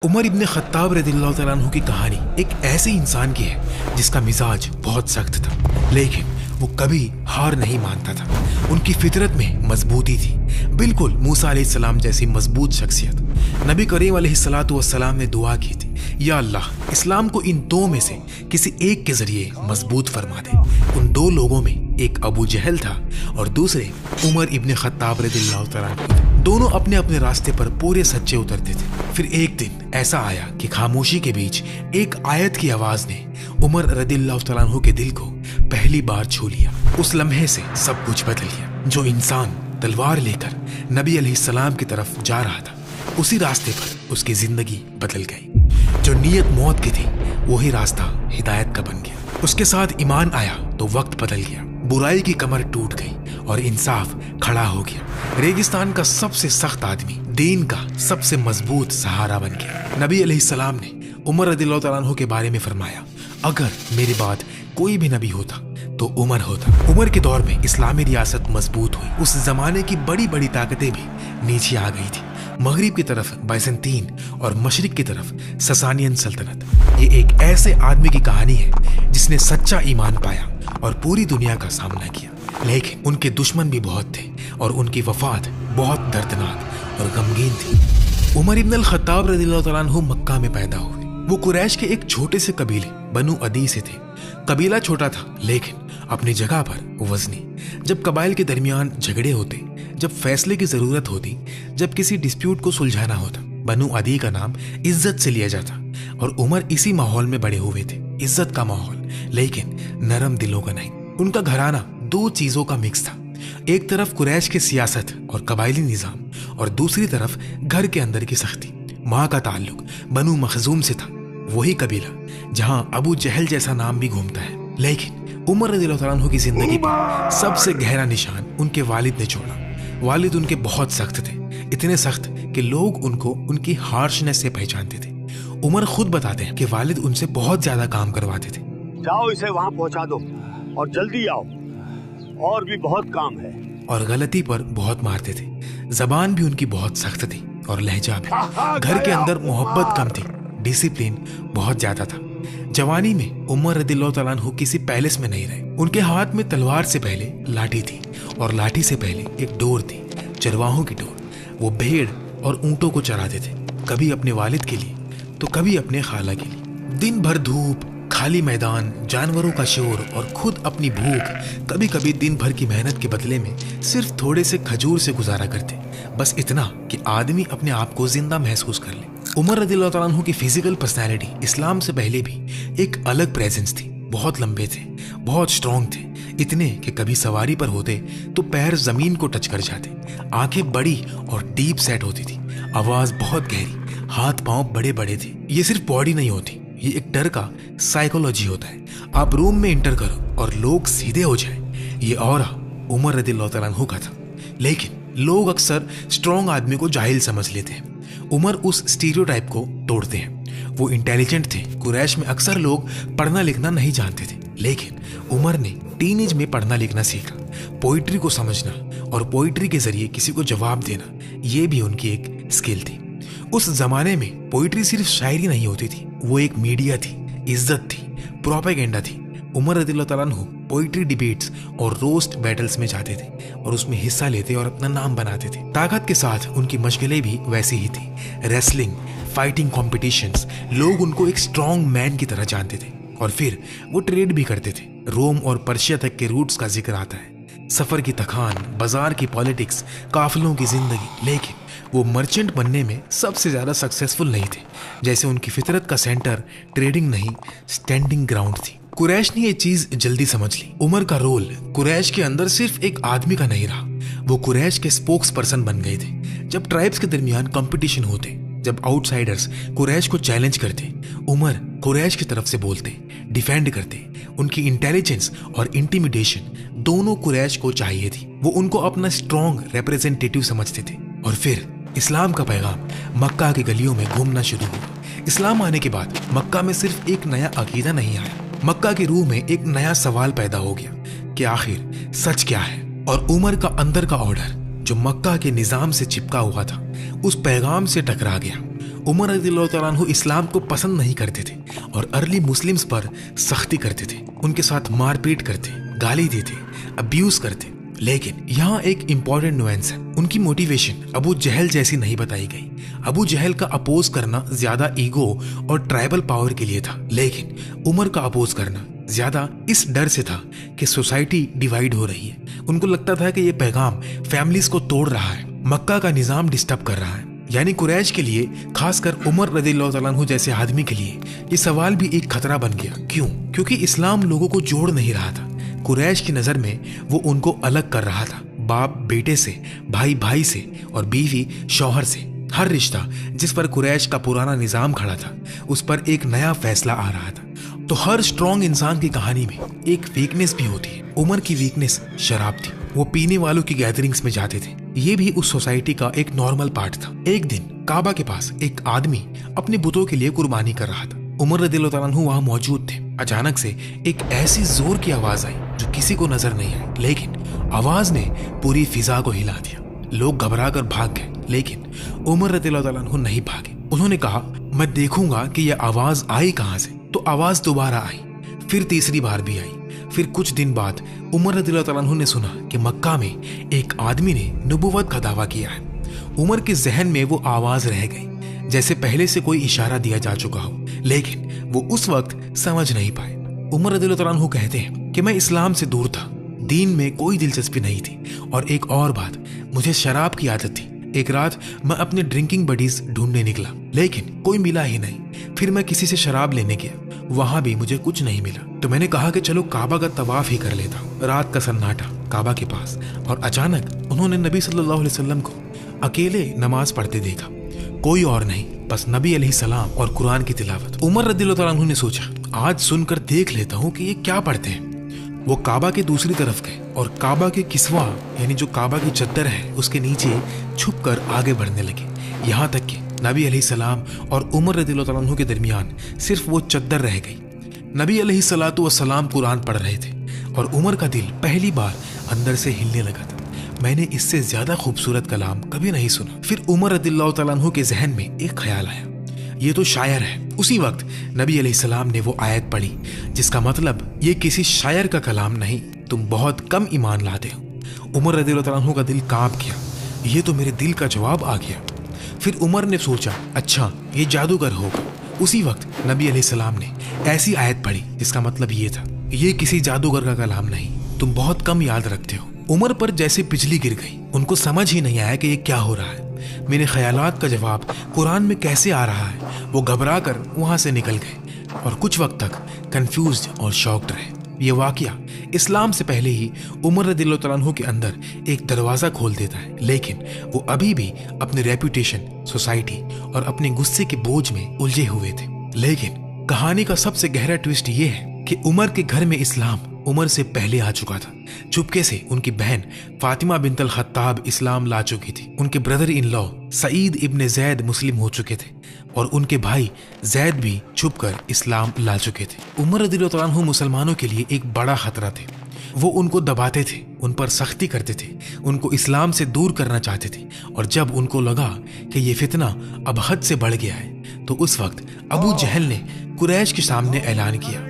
उमर इब्न Khattab रज़ियल्लाहु तआला अन्हु की कहानी एक ऐसे इंसान की है जिसका मिजाज बहुत सख्त था, लेकिन वो कभी हार नहीं मानता था। उनकी फितरत में मजबूती थी, बिल्कुल मूसा अलैहिस्सलाम जैसी मजबूत शख्सियत। नबी करीम अलैहिस्सलातु वस्सलाम ने दुआ की थी, या अल्लाह इस्लाम को इन दो में से किसी एक के जरिए मजबूत फरमा दे। उन दो लोगों में एक अबू जहल था और दूसरे उमर इब्न खत्ताब रज़ियल्लाहु तआला अन्हु थे। दोनों अपने अपने रास्ते पर पूरे सच्चे उतरते थे। फिर एक दिन ऐसा आया कि खामोशी के बीच एक आयत की आवाज ने उमर रज़ियल्लाहु तआला अन्हु के दिल को पहली बार छू लिया। उस लम्हे से सब कुछ बदल गया। जो इंसान तलवार लेकर नबी अलैहिस्सलाम की तरफ जा रहा था, उसी रास्ते पर उसकी जिंदगी बदल गई। जो नीयत मौत की थी, वही रास्ता हिदायत का बन गया। उसके साथ ईमान आया तो वक्त बदल गया। बुराई की कमर टूट गई और इंसाफ खड़ा हो गया। रेगिस्तान का सबसे सख्त आदमी दीन का सबसे मजबूत सहारा बन गया। नबी अलैहिस्सलाम ने उमर रज़ियल्लाहु तआला अन्हु के बारे में फरमाया, अगर मेरे बाद कोई भी नबी होता तो उमर होता। उमर के दौर में इस्लामी रियासत मजबूत हुई। उस जमाने की बड़ी बड़ी ताकतें भी नीचे आ गई थी। मगरिब की तरफ बाइजेंटीन और मशरिक की तरफ ससानियन सल्तनत। ये एक ऐसे आदमी की कहानी है जिसने सच्चा ईमान पाया और पूरी दुनिया का सामना किया, लेकिन उनके दुश्मन भी बहुत थे और उनकी वफात बहुत दर्दनाक और गमगीन थी। उमर इब्न खत्ताब रज़ियल्लाहु तआला अन्हु मक्का में पैदा हुए। वो कुरैश के एक छोटे से कबीले बनु अदी से थे। कबीला छोटा था, लेकिन अपनी जगह पर वजनी। जब कबाइल के दरमियान झगड़े होते, जब फैसले की जरूरत होती, जब किसी डिस्प्यूट को सुलझाना होता, बनु अदी का नाम इज्जत से लिया जाता और उमर इसी माहौल में बड़े हुए थे। इज्जत का माहौल, लेकिन नरम दिलों का नहीं। उनका घराना दो चीजों का मिक्स था। एक तरफ कुरैश की सियासत और कबायली निजाम और दूसरी तरफ घर के अंदर की सख्ती। माँ का ताल्लुक बनु मखजूम से था, वही कबीला जहां अबू जहल जैसा नाम भी घूमता है। लेकिन उमर रज़ियल्लाहु तआला अन्हु की जिंदगी पर सबसे गहरा निशान उनके वालिद ने छोड़ा। वालिद उनके बहुत सख्त थे, इतने सख्त कि लोग उनको उनकी हार्शनेस से पहचानते थे। उमर खुद बताते हैं कि वालिद उनसे बहुत ज्यादा काम करवाते थे। जाओ इसे वहां पहुंचा दो और जल्दी आओ, और भी बहुत काम है। और गलती पर बहुत मारते थे। जबान भी उनकी बहुत सख्त थी और लहजा भी। घर के अंदर मोहब्बत कम थी, डिसिप्लिन बहुत ज्यादा था। जवानी में उमर रज़ियल्लाहु तआला अन्हु किसी पैलेस में नहीं रहे। उनके हाथ में तलवार से पहले लाठी थी और लाठी से पहले एक डोर थी, चरवाहों की डोर। वो भेड़ और ऊंटों को चराते थे, कभी अपने वालिद के लिए तो कभी अपने खाला के लिए। दिन भर धूप, खाली मैदान, जानवरों का शोर और खुद अपनी भूख। कभी कभी दिन भर की मेहनत के बदले में सिर्फ थोड़े से खजूर से गुजारा करते, बस इतना कि आदमी अपने आप को जिंदा महसूस कर ले। उमर रज़ियल्लाहु तआला अन्हु की फिजिकल पर्सनैलिटी इस्लाम से पहले भी एक अलग प्रेजेंस थी। बहुत लंबे थे, बहुत स्ट्रॉन्ग थे, इतने कि कभी सवारी पर होते तो पैर जमीन को टच कर जाते। आंखें बड़ी और डीप सेट होती थी, आवाज बहुत गहरी, हाथ पांव बड़े बड़े थे। ये सिर्फ बॉडी नहीं होती, ये एक डर का साइकोलॉजी होता है। आप रूम में एंटर करो और लोग सीधे हो जाए, ये ऑरा उमर रज़ियल्लाहु तआला अन्हु का था। लेकिन लोग अक्सर स्ट्रॉन्ग आदमी को जाहिल समझ लेते हैं। उमर उस स्टीरियोटाइप को तोड़ते हैं। वो इंटेलिजेंट थे। कुरैश में अक्सर लोग पढ़ना लिखना नहीं जानते थे, लेकिन उमर ने टीनेज में पढ़ना लिखना सीखा। पोइट्री को समझना और पोइट्री के जरिए किसी को जवाब देना, ये भी उनकी एक स्किल थी। उस जमाने में पोइट्री सिर्फ शायरी नहीं होती थी, वो एक मीडिया थी, इज्जत थी, प्रोपेगेंडा थी। उमर रज़ियल्लाहु तआला अन्हु पोइट्री डिबेट्स और रोस्ट बैटल्स में जाते थे और उसमें हिस्सा लेते और अपना नाम बनाते थे। ताकत के साथ उनकी मशगलें भी वैसी ही थी। रेसलिंग, फाइटिंग कॉम्पिटिशन्स, लोग उनको एक स्ट्रॉन्ग मैन की तरह जानते थे। और फिर वो ट्रेड भी करते थे। रोम और पर्शिया तक के रूट्स का जिक्र आता है। सफर की थकान, बाजार की पॉलिटिक्स, काफिलों की जिंदगी। लेकिन वो मर्चेंट बनने में सबसे ज्यादा सक्सेसफुल नहीं थे। जैसे उनकी फितरत का सेंटर ट्रेडिंग नहीं, स्टैंडिंग ग्राउंड थी। कुरैश ने ये चीज जल्दी समझ ली। उमर का रोल कुरैश के अंदर सिर्फ एक आदमी का नहीं रहा, वो कुरैश के स्पोक्स पर्सन बन गए थे। जब ट्राइब्स के दरमियान कंपटीशन होते, जब आउटसाइडर्स कुरैश को चैलेंज करते, उमर कुरैश की तरफ से बोलते, डिफेंड करते। उनकी इंटेलिजेंस और इंटिमिडेशन दोनों कुरैश को चाहिए थी। वो उनको अपना स्ट्रॉन्ग रिप्रेजेंटेटिव समझते थे। और फिर इस्लाम का पैगाम मक्का की गलियों में घूमना शुरू हुआ। इस्लाम आने के बाद मक्का में सिर्फ एक नया अकीदा नहीं आया, मक्का की रूह में एक नया सवाल पैदा हो गया कि आखिर सच क्या है। और उमर का अंदर का ऑर्डर जो मक्का के निजाम से चिपका हुआ था, उस पैगाम से टकरा गया। उमर रज़ियल्लाहु तआला अन्हु इस्लाम को पसंद नहीं करते थे और अर्ली मुस्लिम्स पर सख्ती करते थे, उनके साथ मारपीट करते, गाली देते, अब्यूज करते। लेकिन यहाँ एक इम्पॉर्टेंट नुएंस है, उनकी मोटिवेशन अबू जहल जैसी नहीं बताई गई। अबू जहल का अपोज करना ज्यादा ईगो और ट्राइबल पावर के लिए था, लेकिन उमर का अपोज करना ज्यादा इस डर से था कि सोसाइटी डिवाइड हो रही है। उनको लगता था कि ये पैगाम फैमिलीज को तोड़ रहा है, मक्का का निजाम डिस्टर्ब कर रहा है। यानी कुरैश के लिए, खासकर उमर रज़ियल्लाहु तआला अन्हु जैसे आदमी के लिए ये सवाल भी एक खतरा बन गया। क्यों? क्योंकि इस्लाम लोगों को जोड़ नहीं रहा था। कुरैश की नजर में वो उनको अलग कर रहा था, बाप बेटे से, भाई भाई से और बीवी शौहर से। हर रिश्ता जिस पर कुरैश का पुराना निजाम खड़ा था, उस पर एक नया फैसला आ रहा था। तो हर स्ट्रॉन्ग इंसान की कहानी में एक वीकनेस भी होती है। उमर की वीकनेस शराब थी। वो पीने वालों की गैदरिंग्स में जाते थे। ये भी उस सोसाइटी का एक नॉर्मल पार्ट था। एक दिन काबा के पास एक आदमी अपने बुतों के लिए कुर्बानी कर रहा था। उमर रज़ियल्लाहु तआला अन्हु वहां मौजूद थे। अचानक से एक ऐसी जोर की आवाज आई जो किसी को नजर नहीं आई, लेकिन आवाज ने पूरी फिजा को हिला दिया। लोग घबरा कर भाग गए, लेकिन उमर रज़ियल्लाहु तआला अन्हु नहीं भागे। उन्होंने कहा, मैं देखूंगा कि यह आवाज आई कहां से। तो आवाज दोबारा आई, फिर तीसरी बार भी आई। फिर कुछ दिन बाद उमर रज़ियल्लाहु तआला अन्हु ने सुना कि मक्का में एक आदमी ने नबुव्वत का दावा किया है। उमर के जहन में वो आवाज रह गई, जैसे पहले से कोई इशारा दिया जा चुका हो, लेकिन वो उस वक्त समझ नहीं पाए। उमर रज़ियल्लाहु तआला अन्हु कहते हैं कि मैं इस्लाम से दूर था, दीन में कोई दिलचस्पी नहीं थी, और एक और बात, मुझे शराब की आदत थी। एक रात मैं अपने ड्रिंकिंग बडीज ढूंढने निकला, लेकिन कोई मिला ही नहीं। फिर मैं किसी से शराब लेने गया, वहां भी मुझे कुछ नहीं मिला। तो मैंने कहा कि चलो काबा का तवाफ ही कर लेता हूं। रात का सन्नाटा काबा के पास, और अचानक उन्होंने नबी सल्लल्लाहु अलैहि वसल्लम को अकेले नमाज पढ़ते देखा। कोई और नहीं, बस नबी अलैहिस्सलाम और कुरान की तिलावत। उमर रज़ियल्लाहु तआला अन्हु ने सोचा, आज सुनकर देख लेता हूँ कि ये क्या पढ़ते हैं। वो काबा के दूसरी तरफ गए और काबा के किस्वा, यानी जो काबा की चद्दर है, उसके नीचे छुपकर आगे बढ़ने लगे। यहाँ तक कि नबी अलैहिस्सलाम और उमर रज़ियल्लाहु तआला अन्हु के दरमियान सिर्फ वो चद्दर रह गई। नबी अलैहिस्सलातु वस्सलाम कुरान पढ़ रहे थे और उमर का दिल पहली बार अंदर से हिलने लगा था। मैंने इससे ज्यादा खूबसूरत कलाम कभी नहीं सुना। फिर उमर रज़ियल्लाहु तआला अन्हु के जहन में एक ख्याल आया, ये तो शायर है। उसी वक्त नबी अलैहिस्सलाम ने वो आयत पढ़ी जिसका मतलब, ये किसी शायर का कलाम नहीं, तुम बहुत कम ईमान लाते हो। उमर रज़ियल्लाहु तआला अन्हु का दिल कांप गया, ये तो मेरे दिल का जवाब आ गया। फिर उमर ने सोचा, अच्छा ये जादूगर होगा। उसी वक्त नबी अलैहिस्सलाम ने ऐसी आयत पढ़ी जिसका मतलब ये था, ये किसी जादूगर का कलाम नहीं, तुम बहुत कम याद रखते हो। उमर पर जैसे बिजली गिर गई। उनको समझ ही नहीं आया कि ये क्या हो रहा है। मेरे ख्यालात का जवाब कुरान में कैसे आ रहा है। वो घबरा कर वहां से निकल गए और कुछ वक्त तक कंफ्यूज्ड और शॉक्ड रहे। ये वाकया इस्लाम से पहले ही उमर रज़ियल्लाहु तआला अन्हु के अंदर एक दरवाजा खोल देता है, लेकिन वो अभी भी अपनी रेपुटेशन, सोसाइटी और अपने गुस्से के बोझ में उलझे हुए थे। लेकिन कहानी का सबसे गहरा ट्विस्ट ये है कि उमर के घर में इस्लाम उमर से पहले आ चुका था। चुपके से उनकी बहन फातिमा बिन्त अल खत्ताब इस्लाम ला चुकी थी। उनके ब्रदर इन लॉ सईद इब्ने जैद मुस्लिम हो चुके थे और उनके भाई जैद भी छुपकर इस्लाम ला चुके थे। उमर रज़ियल्लाहु तआला अन्हु मुसलमानों के लिए एक बड़ा खतरा थे। वो उनको दबाते थे, उन पर सख्ती करते थे, उनको इस्लाम से दूर करना चाहते थे। और जब उनको लगा कि ये फितना अब हद से बढ़ गया है, तो उस वक्त अबू जहल ने कुरैश के सामने ऐलान किया,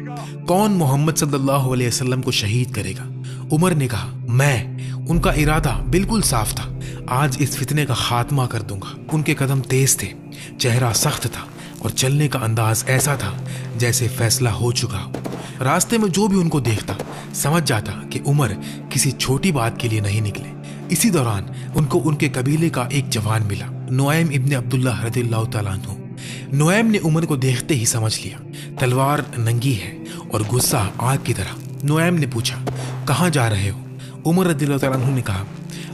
कौन मोहम्मद सल्लल्लाहु अलैहि वसल्लम को शहीद करेगा। उमर ने कहा, मैं। उनका इरादा बिल्कुल साफ था, आज इस फितने का खात्मा कर दूंगा। उनके कदम तेज थे, चेहरा सख्त था और चलने का अंदाज ऐसा था जैसे फैसला हो चुका हो। रास्ते में जो भी उनको देखता समझ जाता कि उमर किसी छोटी बात के लिए नहीं निकले। इसी दौरान उनको उनके कबीले का एक जवान मिला, नुआइम इब्ने अब्दुल्लाह रज़ियल्लाहु तआला अन्हु। नुआइम ने उमर को देखते ही समझ लिया, तलवार नंगी है और गुस्सा आग की तरह। नुआइम ने पूछा, कहाँ जा रहे हो? उमर रज़ियल्लाहु तआला अन्हु ने कहा,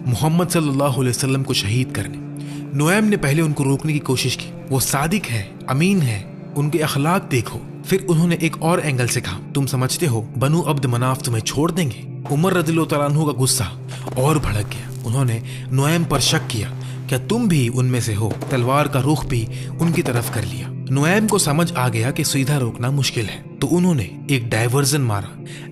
मोहम्मद सल्लल्लाहु अलैहि वसल्लम को शहीद करने। नुआइम ने पहले उनको रोकने की कोशिश की, वो सादिक है, अमीन है, उनके अखलाक देखो। फिर उन्होंने एक और एंगल से कहा, तुम समझते हो बनु अब्द मनाफ तुम्हें छोड़ देंगे? उमर रज़ियल्लाहु तआला अन्हु का गुस्सा और भड़क गया। उन्होंने नुआइम पर शक किया, क्या तुम भी उनमें से हो? तलवार का रुख भी उनकी तरफ कर लिया। नुआइम को समझ आ गया कि सीधा रोकना मुश्किल है, तो उन्होंने एक डायवर्जन मारा,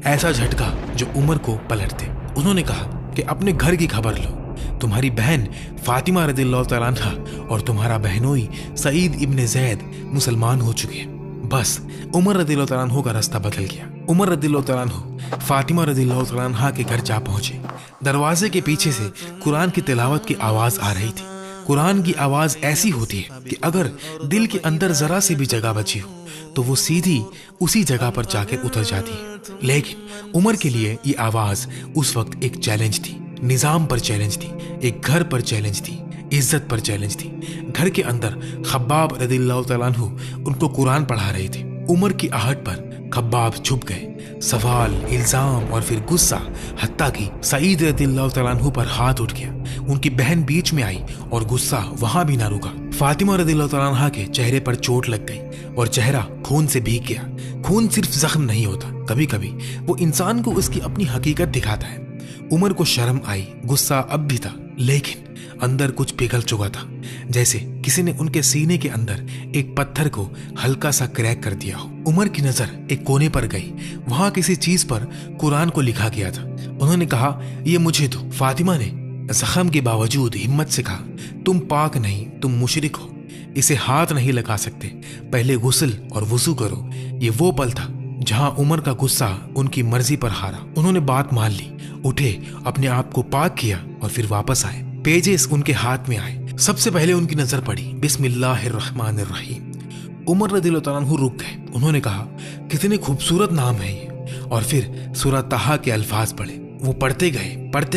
ऐसा झटका जो उमर को पलट दे। उन्होंने कहा कि अपने घर की खबर लो। तुम्हारी बहन फातिमा रदिल्लाहु तआला अन्हा और तुम्हारा बहनोई सईद इब्न ज़ैद मुसलमान हो चुके हैं। बस उमर रदिल्लाहु तआला अन्हु का रास्ता बदल गया। उमर रदिल्लाहु तआला अन्हु फातिमा रदिल्लाहु तआला अन्हा के घर जा पहुंचे। दरवाजे के पीछे से कुरान की तिलावत की आवाज आ रही थी। कुरान की आवाज ऐसी होती है कि अगर दिल के अंदर जरा सी भी जगह बची हो तो वो सीधी उसी जगह पर जाकर उतर जाती है। लेकिन उमर के लिए ये आवाज उस वक्त एक चैलेंज थी, निजाम पर चैलेंज थी, एक घर पर चैलेंज थी, इज्जत पर चैलेंज थी। घर के अंदर खब्बाब रदिल्लाहु तआला अन्हु उनको कुरान पढ़ा रहे थे। उमर की आहट पर खब्बाब छुप गए। सवाल, इल्जाम और फिर गुस्सा, हत्ता कि सईद रदिल्लाहु तआला अन्हु पर हाथ उठ गया। उनकी बहन बीच में आई और गुस्सा वहां भी ना रुका। फातिमा रदिल्लाहु तआला अन्हा के चेहरे पर चोट लग गई और चेहरा खून से भीग गया। खून सिर्फ जख्म नहीं होता, कभी कभी वो इंसान को उसकी अपनी हकीकत दिखाता है। उमर को शर्म आई, गुस्सा अब भी था, लेकिन अंदर कुछ पिघल चुका था, जैसे किसी ने उनके सीने के अंदर एक पत्थर को हल्का सा क्रैक कर दिया हो। उमर की नजर एक कोने पर गई। वहां किसी चीज पर कुरान को लिखा गया था। उन्होंने कहा, ये मुझे दो। फातिमा ने जख्म के बावजूद हिम्मत से कहा, तुम पाक नहीं, तुम मुशरिक हो, इसे हाथ नहीं लगा सकते, पहले गुस्ल और वुजू करो। ये वो पल था जहां उमर का गुस्सा उनकी मर्जी पर हारा। उन्होंने बात मान ली, उठे, अपने आप को पाक किया और फिर वापस आए। पेजेस उनके हाथ में आए। सबसे पहले उनकी नजर पड़ी बिस्मिल्लाहिर्रहमानिर्रहीम। उमर रदिल्लाहु तआला अन्हु रुक गए। उन्होंने कहा, कितने खूबसूरत नाम है ये। और फिर सूरह ताहा के अल्फाज पढ़े। वो पढ़ते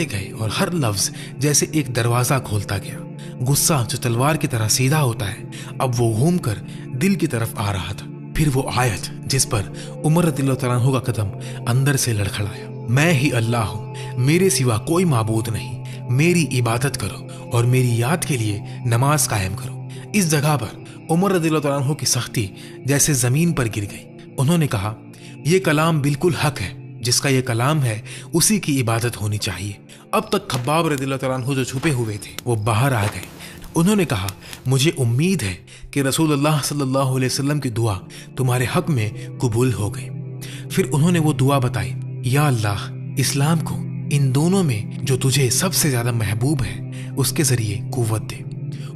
गए और हर लफ्ज जैसे एक दरवाजा खोलता गया। गुस्सा जो तलवार की तरह सीधा होता है, अब वो घूम कर दिल की तरफ आ रहा था। फिर वो आयत जिस पर उमर रदिल्लाहु तआला अन्हु का कदम अंदर से लड़खड़ाया, मैं ही अल्लाह हूँ, मेरे सिवा कोई माबूद नहीं, मेरी इबादत करो और मेरी याद के लिए नमाज कायम करो। इस जगह पर उमर रदिल्लाहु तआला अन्हु की सख्ती जैसे जमीन पर गिर गई। उन्होंने कहा, यह कलाम बिल्कुल हक है, जिसका ये कलाम है उसी की इबादत होनी चाहिए। अब तक खब्बाब रदिल्लाहु तआला अन्हु जो छुपे हुए थे वो बाहर आ गए। उन्होंने कहा, मुझे उम्मीद है कि रसूलुल्लाह सल्लल्लाहु अलैहि वसल्लम की दुआ तुम्हारे हक में कबूल हो गई। फिर उन्होंने वो दुआ बताई, या अल्लाह, इस्लाम को इन दोनों में जो तुझे सबसे ज्यादा महबूब है उसके जरिए कुव्वत दे।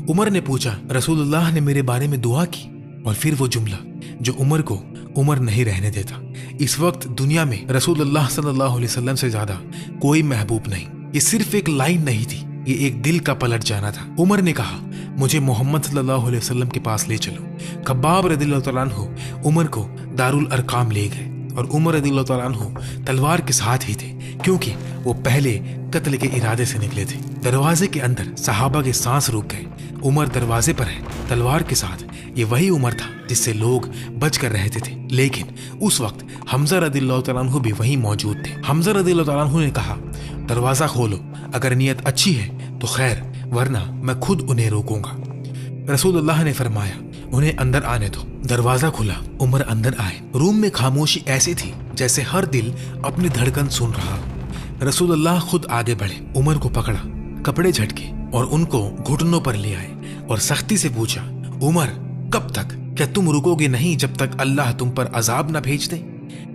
उमर ने पूछा, रसूलुल्लाह ने मेरे बारे में दुआ की? और फिर वो जुमला जो उमर को उमर नहीं रहने देता। इस वक्त दुनिया में रसूलुल्लाह सल्लल्लाहु अलैहि वसल्लम से ज्यादा कोई महबूब नहीं। ये सिर्फ एक लाइन नहीं थी, ये एक दिल का पलट जाना था। उमर ने कहा, मुझे मोहम्मद सल्लल्लाहु अलैहि वसल्लम के पास ले चलो। खब्बाब रदिल्लाहु तआला अन्हु उमर को दारुल अरकाम ले गए और उमर रदिल्लाहु तआला अन्हु तलवार के साथ ही थे, क्योंकि वो पहले कत्ल के इरादे से निकले थे। दरवाजे के अंदर सहाबा के सांस रुक गए। उमर दरवाजे पर है, तलवार के साथ। ये वही उमर था जिससे लोग बच कर रहते थे। लेकिन उस वक्त हमजा रदिल्लाहु तआला अन्हु भी वहीं मौजूद थे। हमजा रदिल्लाहु तआला अन्हु ने कहा, दरवाजा खोलो, अगर नियत अच्छी है तो खैर, वरना मैं खुद उन्हें रोकूंगा। रसूलुल्लाह ने फरमाया, उन्हें अंदर आने दो। दरवाजा खुला, उमर अंदर आए। रूम में खामोशी ऐसी थी जैसे हर दिल अपनी धड़कन सुन रहा। रसूलुल्लाह खुद आगे बढ़े, उमर को पकड़ा, कपड़े झटके और उनको घुटनों पर ले आए और सख्ती से पूछा, उमर, कब तक? क्या तुम रुकोगे नहीं जब तक अल्लाह तुम पर अजाब न भेज दे?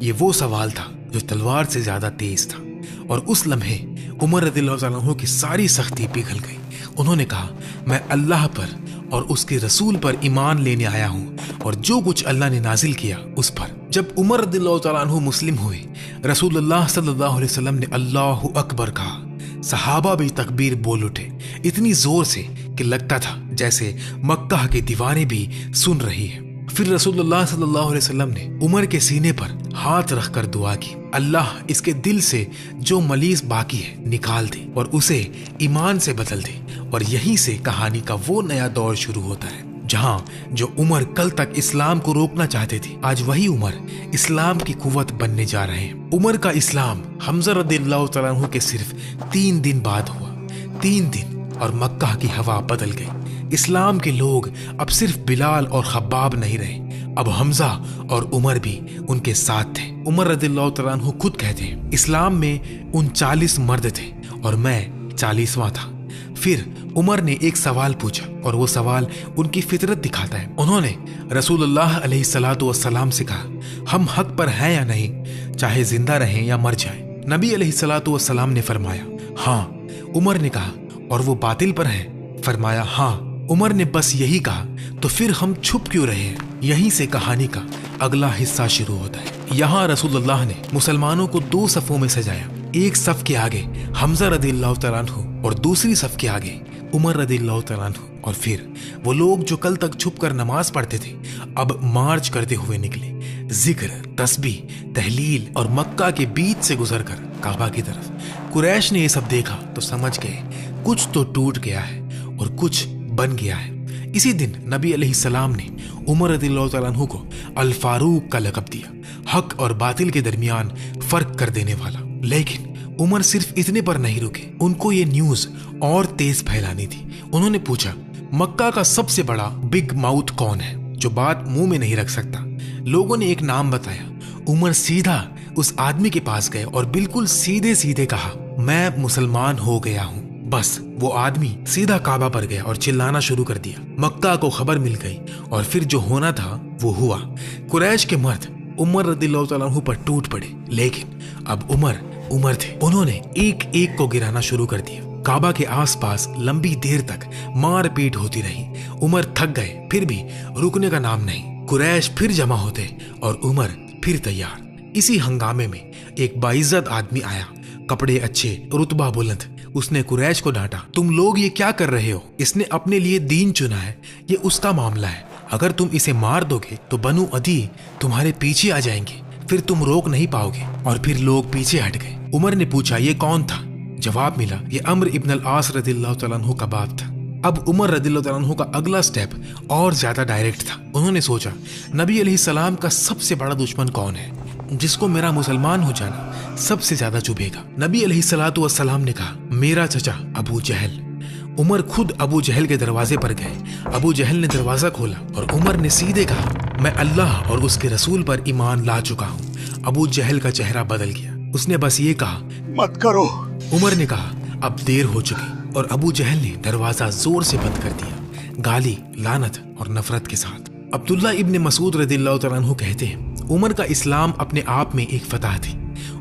ये वो सवाल था जो तलवार से ज्यादा तेज था। और उस लम्हे उमर रदिल्लाहु तआला अन्हु की सारी सख्ती पिघल गई। उन्होंने कहा, मैं अल्लाह पर और उसके रसूल पर ईमान लेने आया हूँ और जो कुछ अल्लाह ने नाजिल किया उस पर। जब उमर रदिल्लाहु तआला अन्हु मुस्लिम हुए, रसूलुल्लाह सल्लल्लाहु अलैहि वसल्लम ने अल्लाहु अकबर कहा। सहाबा भी तकबीर बोल उठे, इतनी जोर से कि लगता था जैसे मक्का के दीवारें भी सुन रही है। फिर रसूलुल्लाह सल्लल्लाहु अलैहि वसल्लम ने उमर के सीने पर हाथ रखकर दुआ की, अल्लाह इसके दिल से जो मलीज बाकी है निकाल दे और उसे ईमान से बदल दे। और यहीं से कहानी का वो नया दौर शुरू होता है जहां जो उमर कल तक इस्लाम को रोकना चाहते थे, आज वही उमर इस्लाम की कुव्वत बनने जा रहे हैं। उमर का इस्लाम हमजा रदिल्लाहु तआला अन्हु के सिर्फ 3 दिन बाद हुआ। 3 दिन और मक्का की हवा बदल गई। इस्लाम के लोग अब सिर्फ बिलाल और खब्बाब नहीं रहे, अब हमजा और उमर भी उनके साथ थे। उमर रदिल्लाहु तआला अन्हु खुद कहते हैं, इस्लाम में 39 मर्द थे और मैं 40वां था। फिर उमर ने एक सवाल पूछा और वो सवाल उनकी फितरत दिखाता है। उन्होंने रसूलुल्लाह अलैहिस्सलातु वस्सलाम से कहा, हम हक पर हैं या नहीं, चाहे जिंदा रहें या मर जाएं। नबी अलैहिस्सलातु वस्सलाम ने फरमाया, हाँ। उमर ने कहा, और वो बातिल पर हैं? फरमाया हाँ। उमर ने बस यही कहा, तो फिर हम छुप क्यों रहे हैं? यहीं से कहानी का अगला हिस्सा शुरू होता है। यहाँ रसूलुल्लाह ने मुसलमानों को 2 सफ़ों में सजाया। एक सफ के आगे हमजा रदियल्लाहु तआला अन्हु और दूसरी सफ के आगे उमर रदियल्लाहु तआला अन्हु। और फिर वो लोग जो कल तक छुप कर नमाज पढ़ते थे अब मार्च करते हुए निकले, जिक्र, तस्बीह, तहलील और मक्का के बीच से गुजरकर काबा की तरफ। कुरैश ने ये सब देखा तो समझ गए कुछ तो टूट गया है और कुछ बन गया है। इसी दिन नबी अलैहिस्सलाम ने उमर रदियल्लाहु तआला अन्हु को अल फारूक का लक़ब दिया, हक और बातिल के दरमियान फर्क कर देने वाला। लेकिन उमर सिर्फ इतने पर नहीं रुके, उनको ये न्यूज और तेज फैलानी थी। उन्होंने पूछा, मक्का का सबसे बड़ा बिग माउथ कौन है जो बात मुंह में नहीं रख सकता? लोगों ने एक नाम बताया। उमर सीधा उस आदमी के पास गए और बिल्कुल सीधे सीधे कहा, मैं मुसलमान हो गया हूँ। बस वो आदमी सीधा काबा पर गया और चिल्लाना शुरू कर दिया। मक्का को खबर मिल गई और फिर जो होना था वो हुआ। कुरैश के मर्द उमर रदियल्लाहु तआला अन्हु पर टूट पड़े, लेकिन अब उमर थे। उन्होंने एक एक को गिराना शुरू कर दिया। काबा के आसपास लंबी देर तक मारपीट होती रही। उमर थक गए, फिर भी रुकने का नाम नहीं। कुरैश फिर जमा होते और उमर फिर तैयार। इसी हंगामे में एक बाइज्जत आदमी आया, कपड़े अच्छे, रुतबा बुलंद। उसने कुरैश को डांटा, तुम लोग ये क्या कर रहे हो? इसने अपने लिए दीन चुना है, ये उसका मामला है। अगर तुम इसे मार दोगे तो बनु अदी तुम्हारे पीछे आ जाएंगे, फिर तुम रोक नहीं पाओगे। और फिर लोग पीछे हट गए। उमर ने पूछा, ये कौन था? जवाब मिला, ये अम्र इब्न अल आस रदियल्लाहु तआला अन्हु का बाप था। अब उमर रदियल्लाहु तआला अन्हु का अगला स्टेप और ज्यादा डायरेक्ट था। उन्होंने सोचा, नबी अलैहिस्सलाम का सबसे बड़ा दुश्मन कौन है जिसको मेरा मुसलमान हो जाना सबसे ज्यादा चुभेगा? नबी अलैहिस्सलातु वस्सलाम ने कहा, मेरा चचा अबू जहल। उमर खुद अबू जहल के दरवाजे पर गए। अबू जहल ने दरवाजा खोला और उमर ने सीधे कहा, मैं अल्लाह और उसके रसूल पर ईमान ला चुका हूँ। अबू जहल का चेहरा बदल गया। उसने बस ये कहा, मत करो। उमर ने कहा, अब देर हो चुकी, और अबू जहल ने दरवाजा जोर से बंद कर दिया, गाली, लानत और नफरत के साथ। अब्दुल्ला इब्न मसूद रदियल्लाहु तआला अन्हु कहते हैं, उमर का इस्लाम अपने आप में एक फतह थी।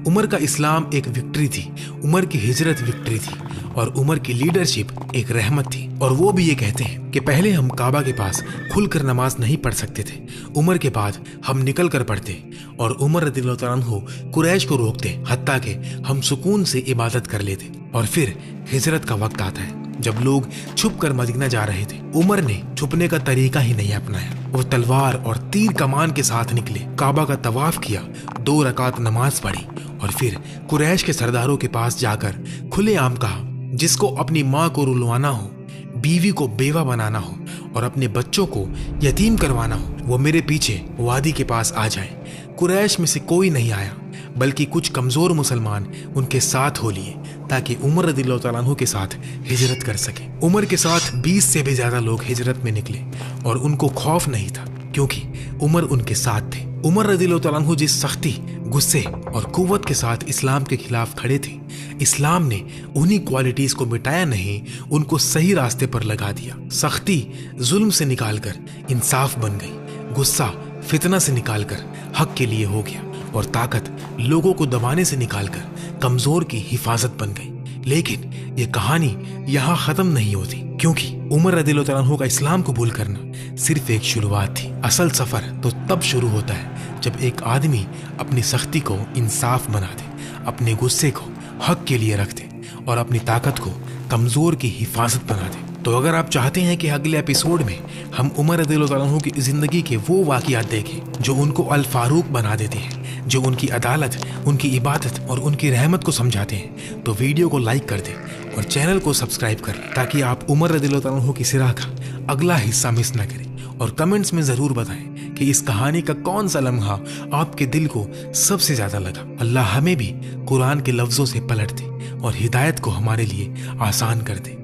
उमर का इस्लाम एक विक्ट्री थी। उमर की हिजरत विक्ट्री थी और उमर की लीडरशिप एक रहमत थी। और वो भी ये कहते हैं कि पहले हम काबा के पास खुलकर नमाज नहीं पढ़ सकते थे, उमर के बाद हम निकल कर पढ़ते। और उमर रदियल्लाहु तआला अन्हु कुरैश को रोकते, हत्ता के हम सुकून से इबादत कर लेते। और फिर हिजरत का वक्त आता है जब लोग छुप कर मदीना जा रहे थे। उमर ने छुपने का तरीका ही नहीं अपनाया। वो तलवार और तीर कमान के साथ निकले, काबा का तवाफ किया, 2 रकात नमाज पढ़ी और फिर कुरैश के सरदारों के पास जाकर खुलेआम कहा, जिसको अपनी माँ को रुलवाना हो, बीवी को बेवा बनाना हो और अपने बच्चों को यतीम करवाना हो, वो मेरे पीछे वादी के पास आ जाए। कुरैश में से कोई नहीं आया, बल्कि कुछ कमजोर मुसलमान उनके साथ हो लिए ताकि उमर रदियल्लाहु तआला अन्हु के साथ हिजरत कर सके। उमर के साथ 20 से भी ज्यादा लोग हिजरत में निकले और उनको खौफ नहीं था क्योंकि उमर उनके साथ थे। उमर रदियल्लाहु तआला अन्हु जिस सख्ती, गुस्से और कुव्वत के साथ इस्लाम के खिलाफ खड़े थे, इस्लाम ने उन्हीं क्वालिटीज को मिटाया नहीं, उनको सही रास्ते पर लगा दिया। सख्ती जुल्म से निकालकर इंसाफ बन गई, गुस्सा फितना से निकालकर हक के लिए हो गया और ताकत लोगों को दबाने से निकालकर कमजोर की हिफाजत बन गई। लेकिन ये कहानी यहाँ खत्म नहीं होती क्योंकि उमर रदियल्लाहु तआला अन्हु का इस्लाम कबूल करना सिर्फ एक शुरुआत थी। असल सफर तो तब शुरू होता है जब एक आदमी अपनी सख्ती को इंसाफ बना दे, अपने गुस्से को हक के लिए रख दे और अपनी ताकत को कमजोर की हिफाजत बना दे। तो अगर आप चाहते हैं कि अगले एपिसोड में हम उमर रदियल्लाहु तआला अन्हु की जिंदगी के वो वाक़ियात देखें जो उनको अल फारूक बना देते हैं, जो उनकी अदालत, उनकी इबादत और उनकी रहमत को समझाते हैं, तो वीडियो को लाइक कर दें और चैनल को सब्सक्राइब करें ताकि आप उमर रदियल्लाहु तआला अन्हु की सिरा का अगला हिस्सा मिस न करें। और कमेंट्स में ज़रूर बताएं कि इस कहानी का कौन सा लम्हा आपके दिल को सबसे ज़्यादा लगा। अल्लाह हमें भी कुरान के लफ्ज़ों से पलट दे और हिदायत को हमारे लिए आसान कर दे।